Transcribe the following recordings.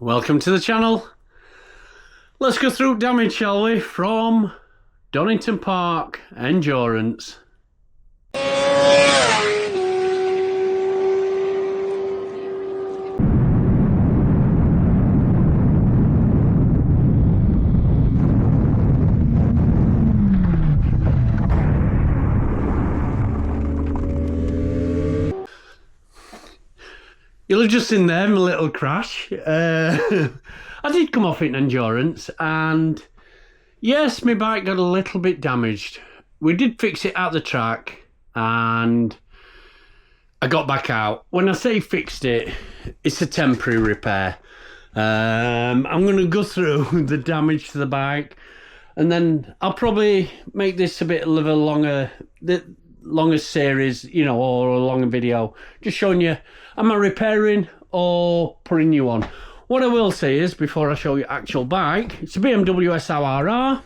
Welcome to the channel. Let's go through damage, shall we, from Donington Park Endurance. You'll have just seen there my little crash. I did come off it in endurance, and yes, my bike got a little bit damaged. We did fix it at the track, and I got back out. When I say fixed it, it's a temporary repair. I'm going to go through the damage to the bike, and then I'll probably make this a bit of a longer series, you know, or a longer video, just showing you, am I repairing or putting new on? What I will say is, before I show you actual bike, it's a BMW SLRR.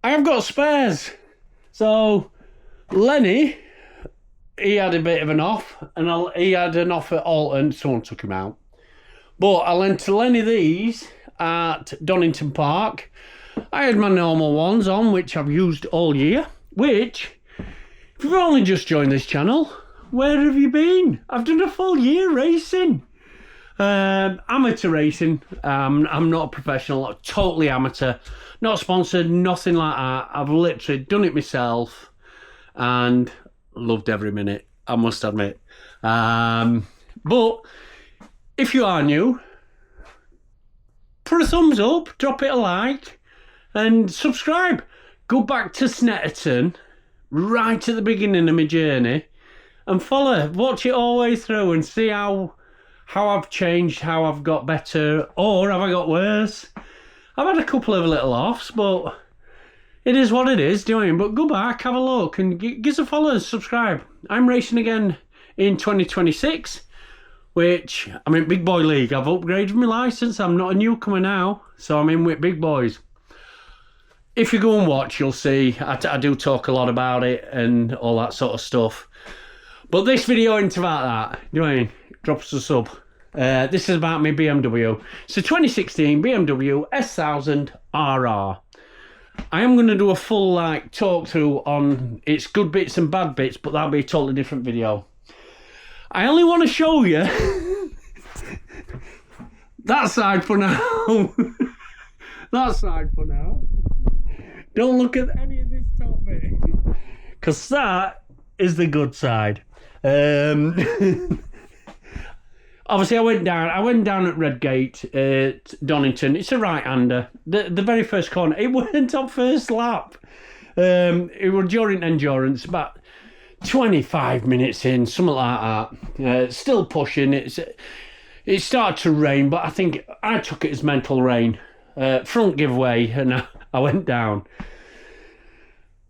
I have got spares. So Lenny, he had a bit of an off, and he had an off at Oulton. Someone took him out. But I lent to Lenny these at Donington Park. I had my normal ones on, which I've used all year. Which, if you've only just joined this channel, where have you been? I've done a full year racing. Amateur racing. I'm not a professional, totally amateur. Not sponsored, nothing like that. I've literally done it myself and loved every minute, I must admit. But if you are new, put a thumbs up, drop it a like, and subscribe. Go back to Snetterton, right at the beginning of my journey, and follow. Watch it all the way through and see how I've changed, how I've got better, or have I got worse. I've had a couple of little offs, but it is what it is, do you know what I mean? But go back, have a look, and give us a follow and subscribe. I'm racing again in 2026, which I'm in Big Boy League. I've upgraded my licence. I'm not a newcomer now, so I'm in with big boys. If you go and watch, you'll see I do talk a lot about it and all that sort of stuff. But this video ain't about that. You know what I mean? Drop us a sub. This is about my BMW. It's a 2016 BMW S1000 RR. I am going to do a full talk through on its good bits and bad bits, but that'll be a totally different video. I only want to show you that side for now. That side for now. Don't look at any of this top bit, because that is the good side. Obviously, I went down at Redgate at Donington. It's a right-hander. The very first corner, it went on first lap. It was during endurance, about 25 minutes in, something like that. Still pushing. It started to rain, but I think I took it as mental rain. Front giveaway, and I went down.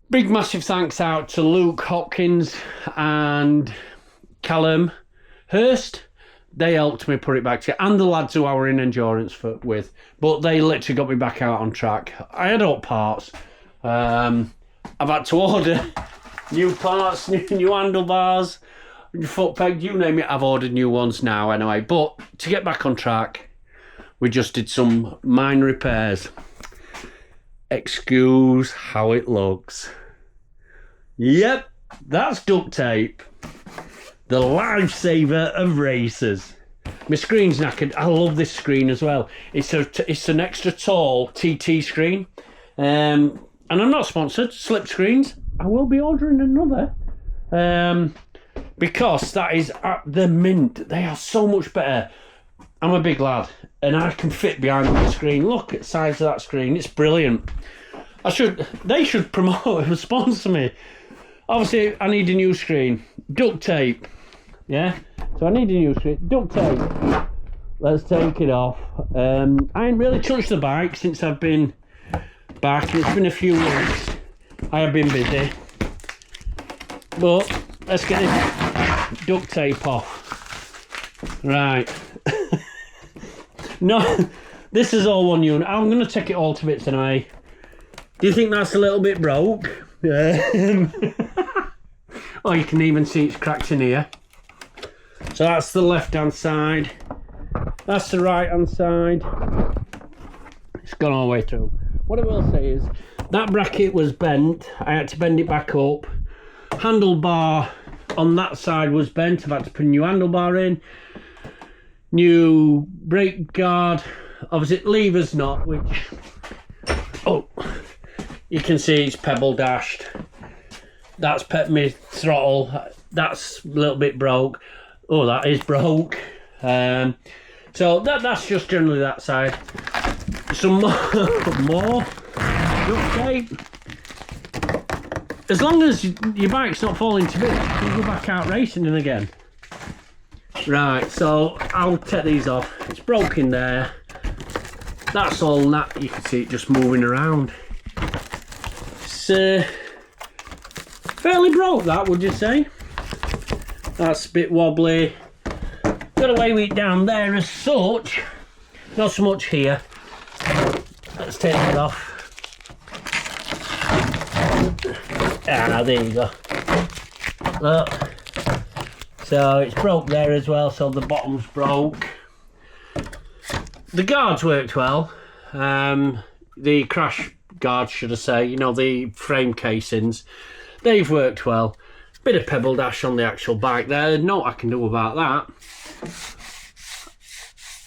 Big massive thanks out to Luke Hopkins and Callum Hurst. They helped me put it back together, and the lads who I were in endurance with. But they literally got me back out on track. I had up parts. I've had to order new parts, new handlebars, foot peg, you name it. I've ordered new ones now anyway. But to get back on track, we just did some minor repairs. Excuse how it looks. Yep, that's duct tape. The lifesaver of racers. My screen's knackered. I love this screen as well. It's an extra tall TT screen. And I'm not sponsored. Slip screens. I will be ordering another. Because that is at the mint. They are so much better. I'm a big lad, and I can fit behind the screen. Look at the size of that screen. It's brilliant. They should promote and sponsor me. Obviously, I need a new screen. Duct tape. Yeah? So I need a new screen. Duct tape. Let's take it off. I ain't really touched the bike since I've been back. It's been a few weeks. I have been busy. But let's get this duct tape off. Right. No, this is all one unit. I'm going to take it all to bits anyway. Do you think that's a little bit broke? Oh, you can even see it's cracked in here. So that's the left hand side. That's the right hand side. It's gone all the way through. What I will say is that bracket was bent. I had to bend it back up. Handlebar on that side was bent. I've had to put a new handlebar in. New brake guard. Obviously lever's not, which, oh, you can see it's pebble dashed. That's my throttle. That's a little bit broke. Oh, that is broke. So that's just generally that side. Some more duct tape. As long as your bike's not falling to bits, you can go back out racing in again. Right, so I'll take these off. It's broken there. That's all that. You can see it just moving around. It's fairly broke, that, would you say? That's a bit wobbly. Got away with it down there as such. Not so much here. Let's take it off. Ah, there you go. Look. So it's broke there as well, so the bottom's broke. The guards worked well. The crash guards, should I say, you know, the frame casings, they've worked well. Bit of pebble dash on the actual bike there, no I can do about that.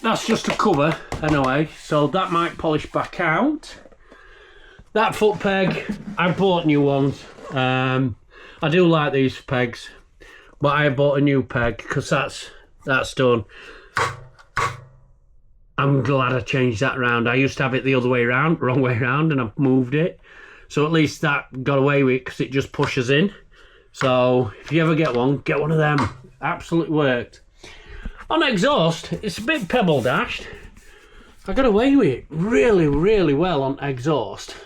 That's just a cover anyway, so that might polish back out. That foot peg, I bought new ones. I do like these pegs, but I bought a new peg because that's done. I'm glad I changed that around. I used to have it the other way around, wrong way around, and I've moved it. So at least that got away with it because it just pushes in. So if you ever get one of them. Absolutely worked. On exhaust, it's a bit pebble dashed. I got away with it really, really well on exhaust.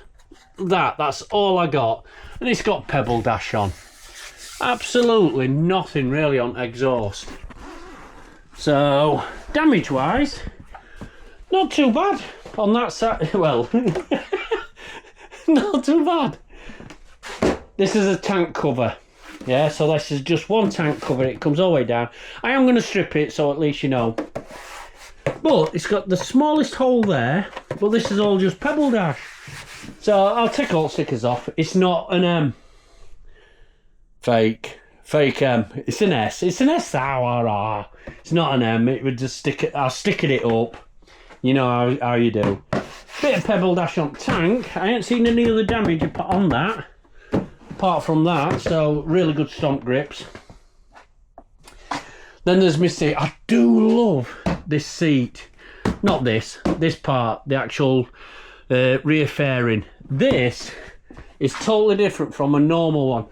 That's all I got. And it's got pebble dash on. Absolutely nothing really on exhaust. So, damage-wise, not too bad on that side. Well, not too bad. This is a tank cover. Yeah, so this is just one tank cover. It comes all the way down. I am going to strip it, so at least you know. But it's got the smallest hole there, but this is all just pebble dash. So I'll take all the stickers off. It's not an fake M. It's an S. It's an S. It's not an M. It would just stick it. I'll stick it up. You know how you do. Bit of pebble dash on tank. I ain't seen any other damage on that. Apart from that, so really good stomp grips. Then there's my seat. I do love this seat. Not this part, the actual rear fairing. This is totally different from a normal one.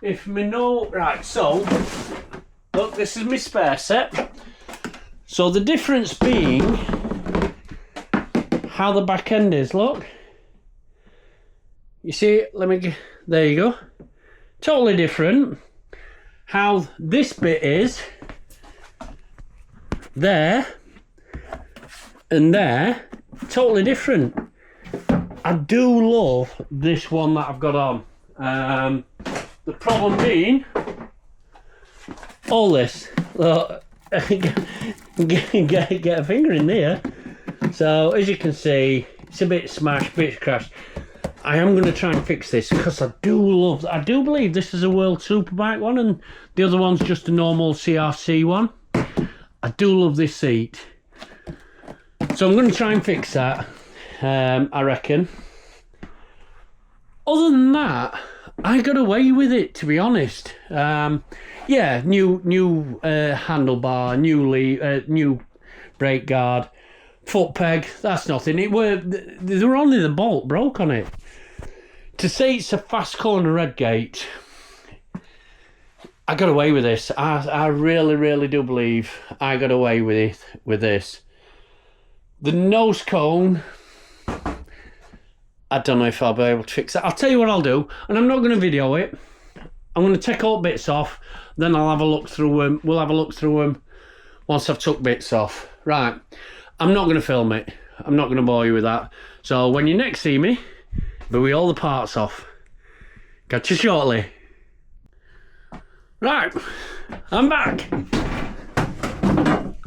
Right, so look, this is my spare set. So the difference being how the back end is, look. You see, there you go. Totally different. How this bit is, there and there, totally different. I do love this one that I've got on. The problem being, all this, look, get a finger in there. So as you can see, it's a bit smashed, bit crashed. I am going to try and fix this because I do believe this is a World Superbike one and the other one's just a normal CRC one. I do love this seat. So I'm going to try and fix that, I reckon. Other than that, I got away with it, to be honest. Yeah, new handlebar, new brake guard, foot peg, that's nothing. There were only the bolt broke on it. To say it's a fast corner Redgate, I got away with this. I really, really do believe I got away with it with this. The nose cone, I don't know if I'll be able to fix it. I'll tell you what I'll do, and I'm not going to video it. I'm going to take all bits off, then I'll have a look through them. We'll have a look through them once I've took bits off. Right, I'm not going to film it. I'm not going to bore you with that. So when you next see me, but with all the parts off. Catch you shortly. Right, I'm back.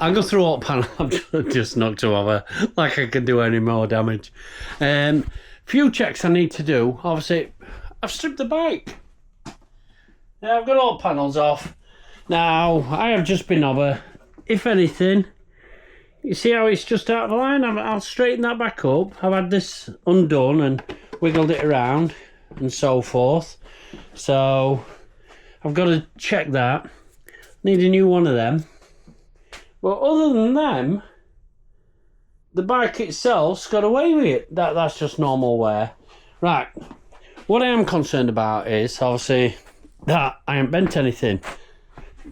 I'll go through all panel. I've just knocked her over, like I can do any more damage. Few checks I need to do. Obviously, I've stripped the bike. Yeah, I've got all panels off. Now, I have just been over. If anything, you see how it's just out of line? I'll straighten that back up. I've had this undone and wiggled it around and so forth. So, I've got to check that. Need a new one of them. But other than them, the bike itself's got away with it. That's just normal wear. Right. What I am concerned about is, obviously, that I haven't bent anything.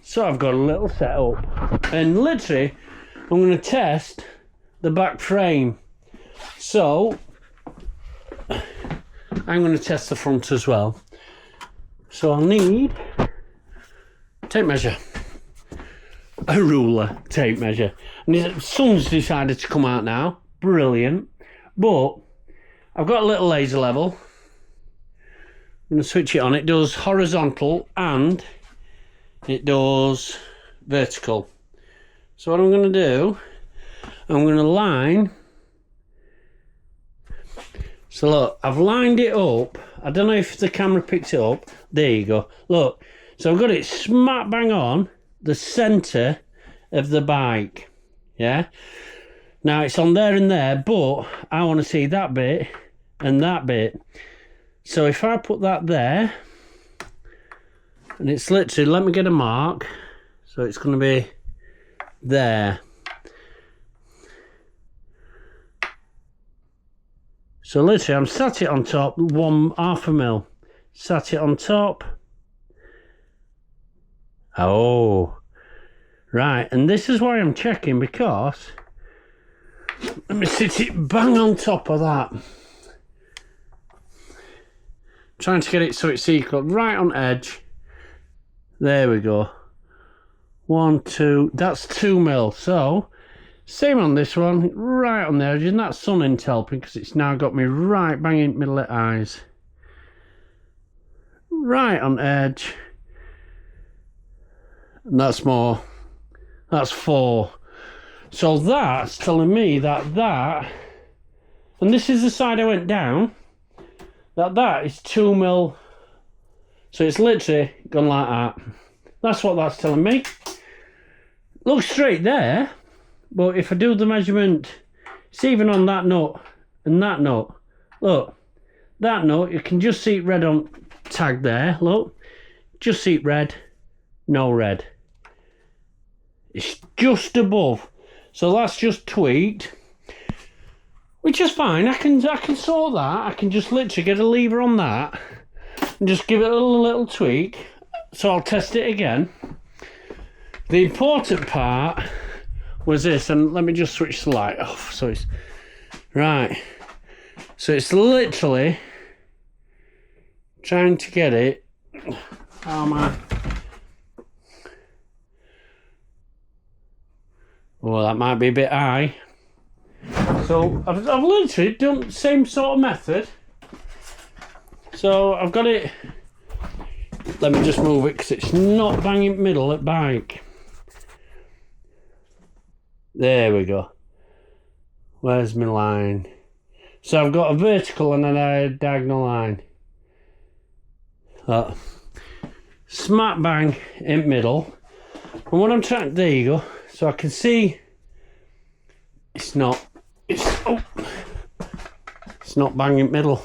So I've got a little setup. And literally, I'm going to test the back frame. So, I'm going to test the front as well. So I'll need tape measure. A ruler tape measure. And the sun's decided to come out now. Brilliant. But I've got a little laser level. I'm going to switch it on. It does horizontal and it does vertical. So what I'm going to do, I'm going to line. So look, I've lined it up. I don't know if the camera picks it up. There you go. Look. So I've got it smack bang on the centre of the bike. Yeah. Now it's on there and there, but I want to see that bit and that bit. So if I put that there, and it's literally, let me get a mark. So it's going to be there. So literally I'm sat it on top, 1/2 a mil. Sat it on top. Oh. Right, and this is why I'm checking, because let me sit it bang on top of that. Trying to get it so it's equal, right on edge. There we go. 1, 2, that's 2 mil. So, same on this one, right on the edge, and that sun ain't helping because it's now got me right bang in the middle of the eyes. Right on edge. And that's more. That's 4. So that's telling me that, and this is the side I went down, that is 2 mil. So it's literally gone like that. That's what that's telling me. Looks straight there, but if I do the measurement, it's even on that nut and that nut. Look, that nut, you can just see it red on tag there. Look, just see it red, no red. It's just above. So that's just tweaked, which is fine. I can sort that. I can just literally get a lever on that and just give it a little tweak. So I'll test it again. The important part was this, and let me just switch the light off. So it's right. So it's literally trying to get it. Oh man. Well, that might be a bit high. So I've literally done the same sort of method. So I've got it. Let me just move it because it's not banging middle at bike. There we go. Where's my line? So I've got a vertical and then a diagonal line. Smack bang in middle. And what I'm trying, there you go. So I can see it's not banging middle.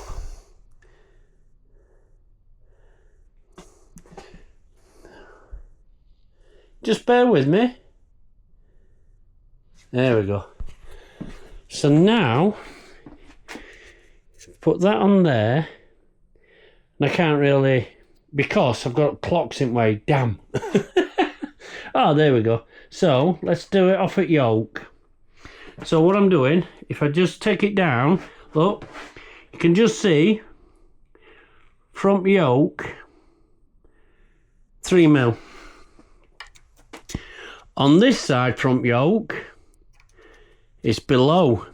Just bear with me. There we go. So now put that on there, and I can't really, because I've got clocks in the way. Damn. Oh, there we go. So let's do it off at yoke. So what I'm doing, if I just take it down, look, you can just see front yoke 3 mil. On this side front yoke, it's below.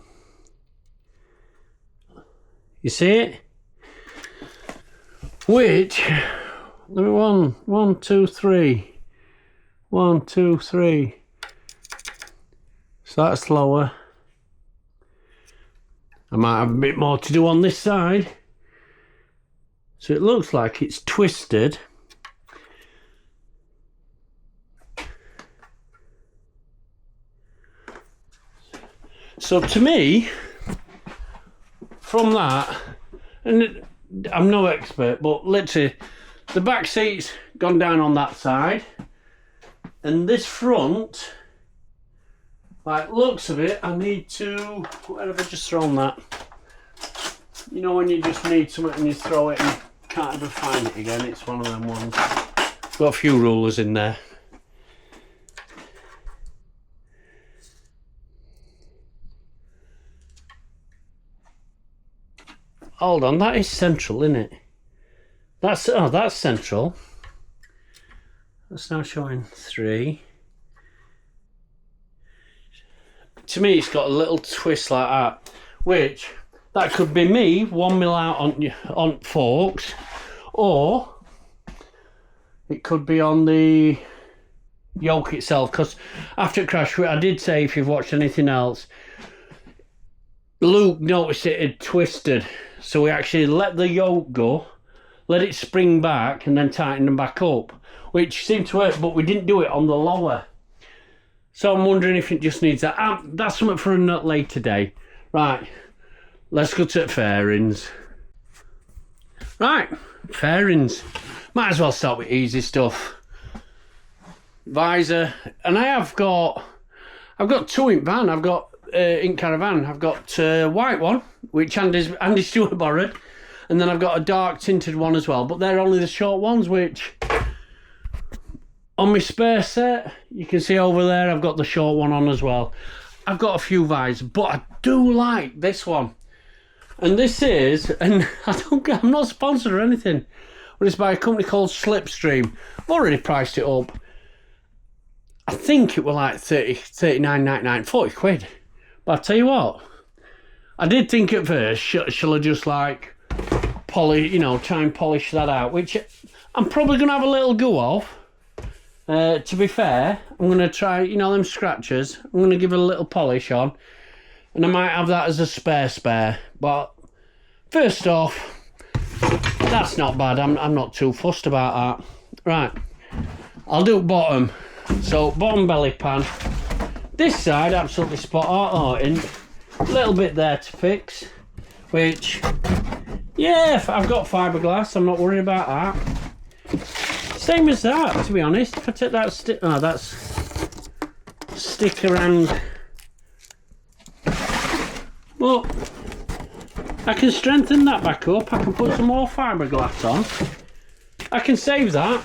You see it? Which, let me 1, 2, 3. 1, 2, 3. So that's lower. I might have a bit more to do on this side. So it looks like it's twisted. So to me, from that, and I'm no expert, but literally the back seat's gone down on that side, and this front, like looks of it, I need to, where have I just thrown that? You know when you just need something and you throw it and can't ever find it again, it's one of them ones. Got a few rulers in there. Hold on, that is central, isn't it? That's, oh, that's central. That's now showing 3. To me, it's got a little twist like that, which that could be me 1 mil out on forks, or it could be on the yoke itself. Because after it crashed, I did say, if you've watched anything else, Luke noticed it had twisted, so we actually let the yoke go, let it spring back, and then tighten them back up, which seemed to work, but we didn't do it on the lower. So I'm wondering if it just needs that. That's something for a nut later day. Right, let's go to fairings. Right, fairings. Might as well start with easy stuff. Visor, and I've got 2 in van. I've got in caravan. I've got a white one, which Andy Stewart borrowed, and then I've got a dark tinted one as well. But they're only the short ones, which on my spare set, you can see over there, I've got the short one on as well. I've got a few visors, but I do like this one. And this is, and I'm not sponsored or anything, but it's by a company called Slipstream. I've already priced it up. I think it was like 39.99, 40 quid. But I'll tell you what, I did think at first, shall I just like polish, you know, try and polish that out, which I'm probably going to have a little go of. To be fair, I'm going to try, you know, them scratches, I'm going to give it a little polish on, and I might have that as a spare. But first off, that's not bad. I'm not too fussed about that. Right, I'll do bottom. So bottom belly pan. This side absolutely spot on. A little bit there to fix, which, yeah, I've got fiberglass. I'm not worried about that. Same as that, to be honest. If I take that that's sticker and, well, I can strengthen that back up. I can put some more fiberglass on. I can save that,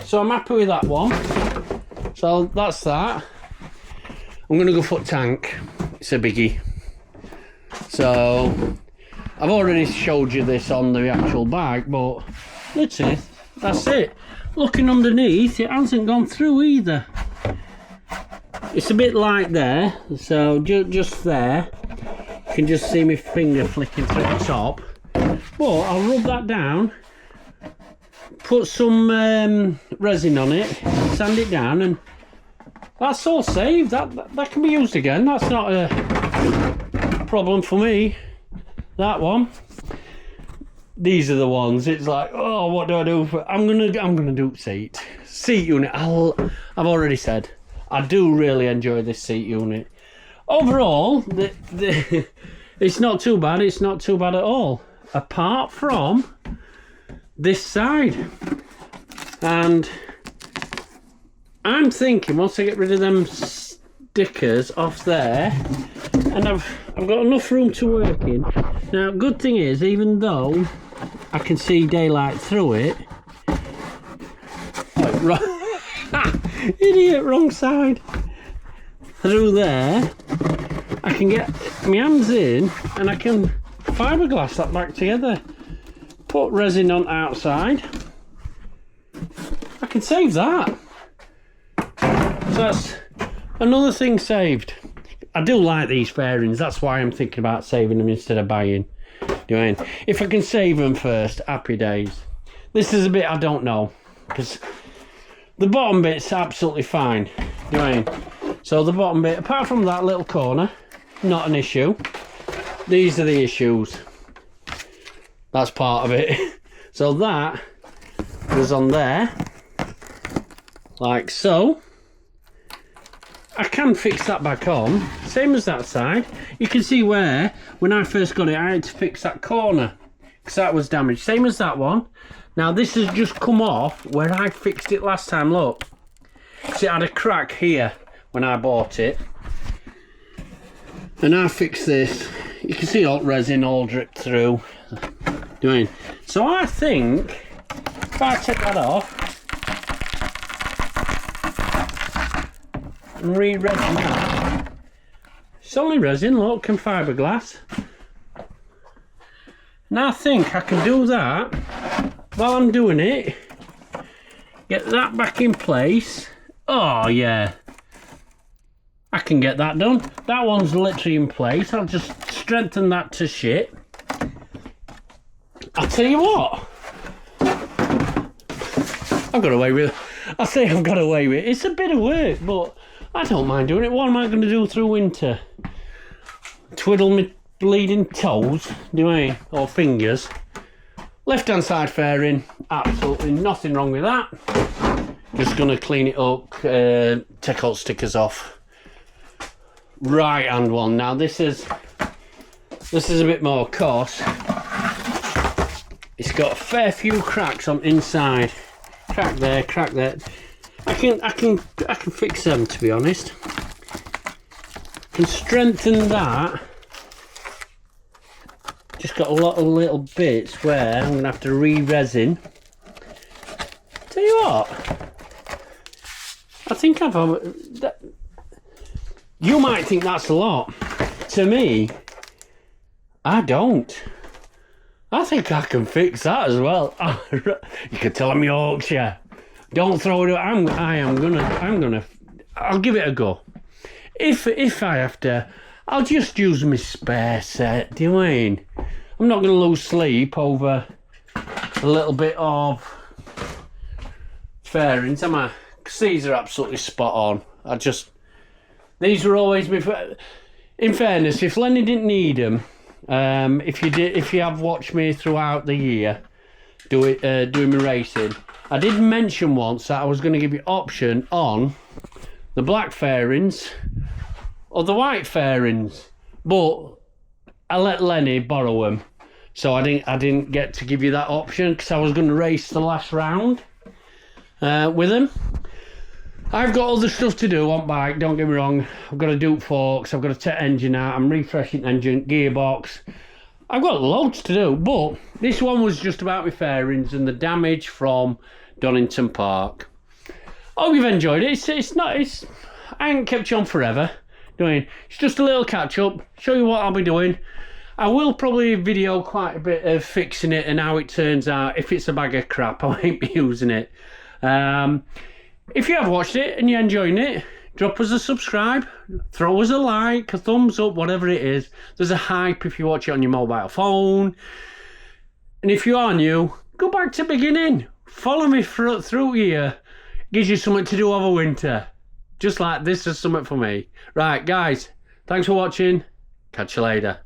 so I'm happy with that one. So that's that. I'm gonna go foot tank. It's a biggie. So I've already showed you this on the actual bag, but literally that's it. Looking underneath, it hasn't gone through either. It's a bit light there, so just there. You can just see my finger flicking through the top. But I'll rub that down, put some resin on it, sand it down, and that's all saved. That can be used again. That's not a problem for me. That one. These are the ones. It's like, oh, what do I do? I'm gonna do seat unit. I've already said I do really enjoy this seat unit. Overall, it's not too bad. It's not too bad at all, apart from this side. And I'm thinking once I get rid of them stickers off there, and I've got enough room to work in. Now, good thing is, even though I can see daylight through it, idiot, wrong side. Through there, I can get my hands in and I can fiberglass that back together. Put resin on outside. I can save that. So that's another thing saved. I do like these fairings. That's why I'm thinking about saving them instead of buying. Do you know what I mean? If I can save them first, happy days. This is a bit I don't know, because the bottom bit's absolutely fine. Do you know what I mean? So the bottom bit, apart from that little corner, not an issue. These are the issues. That's part of it. So that was on there, like so. I can fix that back on, same as that side. You can see where, when I first got it, I had to fix that corner, because that was damaged. Same as that one. Now this has just come off where I fixed it last time, look. Because it had a crack here when I bought it. And I fixed this. You can see all resin all dripped through. So I think, if I take that off, and re-resin that, it's only resin, look, and fiberglass. And I think I can do that while I'm doing it. Get that back in place. Oh yeah, I can get that done. That one's literally in place. I'll just strengthen that to shit. I'll tell you what, I've got away with it. I say I've got away with it. It's a bit of work, but I don't mind doing it. What am I going to do through winter? Twiddle my bleeding toes, do I? Or fingers. Left hand side fairing, absolutely nothing wrong with that. Just going to clean it up, take all stickers off. Right hand one. Now this is a bit more coarse. It's got a fair few cracks on inside. Crack there, crack there. I can fix them, to be honest. Can strengthen that. Just got a lot of little bits where I'm gonna have to re-resin. Tell you what, I think you might think that's a lot. To me, I don't. I think I can fix that as well. You can tell I'm Yorkshire. Don't throw it away. I'll give it a go. If I have to, I'll just use my spare set. Do you know what I mean? I'm not going to lose sleep over a little bit of fairings, am I? Because these are absolutely spot on. These were always my. In fairness, if Lenny didn't need them, if you have watched me throughout the year doing my racing, I did mention once that I was going to give you option on the black fairings or the white fairings, but I let Lenny borrow them, so I didn't get to give you that option because I was going to race the last round with them. I've got other stuff to do on bike, don't get me wrong. I've got to do forks, I've got to take engine out, I'm refreshing engine, gearbox. I've got loads to do, but this one was just about my fairings and the damage from Donington Park. Hope you've enjoyed it. I ain't kept you on forever. It's just a little catch up, show you what I'll be doing. I will probably video quite a bit of fixing it and how it turns out. If it's a bag of crap, I won't be using it. If you have watched it and you're enjoying it, drop us a subscribe, throw us a like, a thumbs up, whatever it is. There's a hype if you watch it on your mobile phone. And if you are new, go back to the beginning. Follow me through here. Gives you something to do over winter. Just like this is something for me. Right, guys, thanks for watching. Catch you later.